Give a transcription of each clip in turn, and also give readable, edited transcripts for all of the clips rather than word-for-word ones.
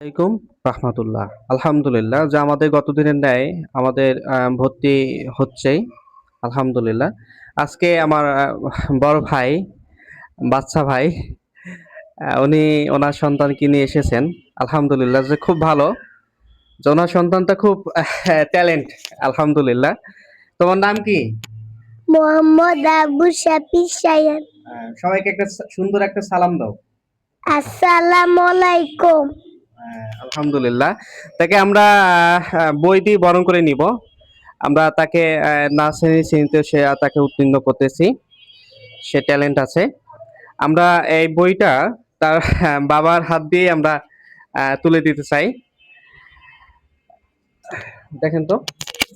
আলাইকুম রাহমাতুল্লাহ। আলহামদুলিল্লাহ যে আমাদের গতদিনের ন্যায় আমাদের ভর্তি হচ্ছেই। আলহামদুলিল্লাহ। আজকে আমার বড় ভাই, বাচ্চা ভাই উনি ওনার সন্তানকে নিয়ে এসেছেন। আলহামদুলিল্লাহ যে খুব ভালো যে ওনার সন্তানটা খুব ট্যালেন্ট। আলহামদুলিল্লাহ। তোমার নাম কি? মোহাম্মদ আবু শাফি সায়ান। সবাইকে একটা সুন্দর একটা সালাম দাও। আসসালামু আলাইকুম। আলহামদুলিল্লাহ। তাকে আমরা বই দিয়ে বরণ করে নিব। আমরা তাকে নার্সারি শ্রেণীতে সে তাকে উত্তীর্ণ করতেছি। সে ট্যালেন্ট আছে। আমরা এই বইটা তার বাবার হাত দিয়ে আমরা তুলে দিতে চাই। দেখেন তো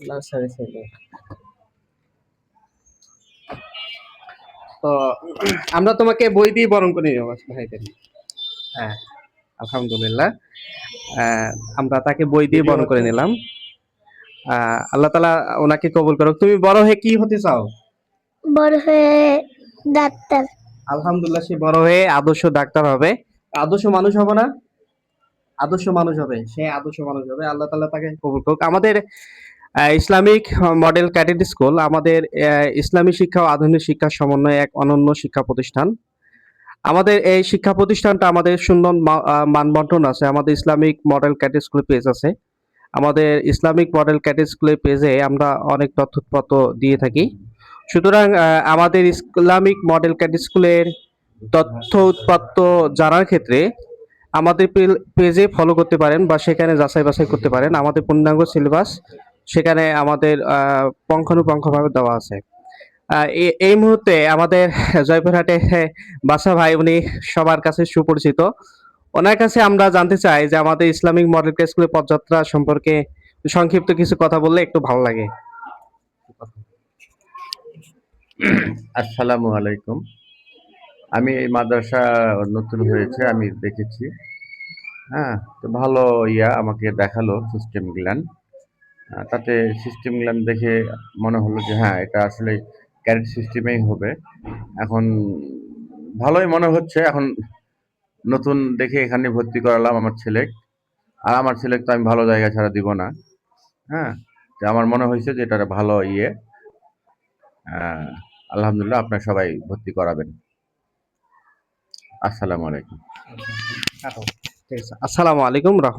নার্সারি শ্রেণী। তো আমরা তোমাকে বই দিয়ে বরণ করে নিব ভাইদের। হ্যাঁ, আলহামদুলিল্লাহ। আহ, আমরা তাকে বই দিয়ে বরণ করে নিলাম। আল্লাহ তাআলা ওনাকে কবুল করুক। তুমি বড় হয়ে কি হতে চাও? বড় হয়ে ডাক্তার। আলহামদুলিল্লাহ সে বড় হয়ে আদর্শ ডাক্তার হবে। আদর্শ মানুষ হবে না? আদর্শ মানুষ হবে। সে আদর্শ মানুষ হবে। আল্লাহ তাআলা তাকে কবুল করুক। আমাদের ইসলামিক মডেল ক্যাডেট স্কুল আমাদের ইসলামী শিক্ষা ও আধুনিক শিক্ষার সমন্বয়ে এক অনন্য শিক্ষা প্রতিষ্ঠান। আমাদের এই শিক্ষা প্রতিষ্ঠানটা আমাদের সুন্দর মানবন্টন আছে। আমাদের Islamic model cadet school page আছে। আমাদের ইসলামিক মডেল ক্যাডেট স্কুলের পেজে আমরা অনেক তথ্যপত্র দিয়ে থাকি। সুতরাং আমাদের ইসলামিক মডেল ক্যাডেট স্কুলের তথ্য উৎপাত্ত জানার ক্ষেত্রে আমাদের পেজে ফলো করতে পারেন বা সেখানে যাচাই বাছাই করতে পারেন। আমাদের পূর্ণাঙ্গ সিলেবাস সেখানে আমাদের পুঙ্খানুপুঙ্খভাবে দেওয়া আছে। এই মুহূর্তে আমাদের জয়পুরহাটে বাসা ভাই উনি সবার কাছে সুপরিচিত। ওনার কাছে আমরা জানতে চাই যে আমাদের ইসলামিক মডেল স্কুলের পদযাত্রা সম্পর্কে সংক্ষিপ্ত কিছু কথা বললে একটু ভালো লাগে। আসসালামু আলাইকুম। আমি এই মাদ্রাসা নতুন হয়েছে, আমি দেখেছি। হ্যাঁ, তো ভালো আমাকে দেখালো সিস্টেম গুলান। তাতে সিস্টেম গুলান দেখে মনে হলো যে হ্যাঁ, এটা আসলে ক্যারেট সিস্টেমেই হবে। এখন ভালোই মনে হচ্ছে। এখন নতুন দেখে এখানে ভর্তি করালাম আমার ছেলে। আর আমার ছেলেকে তো আমি ভালো জায়গা ছাড়া দিব না। হ্যাঁ, তো আমার মনে হয়েছে যে এটা ভালো আহ, আলহামদুলিল্লাহ, আপনার সবাই ভর্তি করাবেন। আসসালামু আলাইকুম। ঠিক আছে। আসসালামু আলাইকুম রহমতুল্লাহ।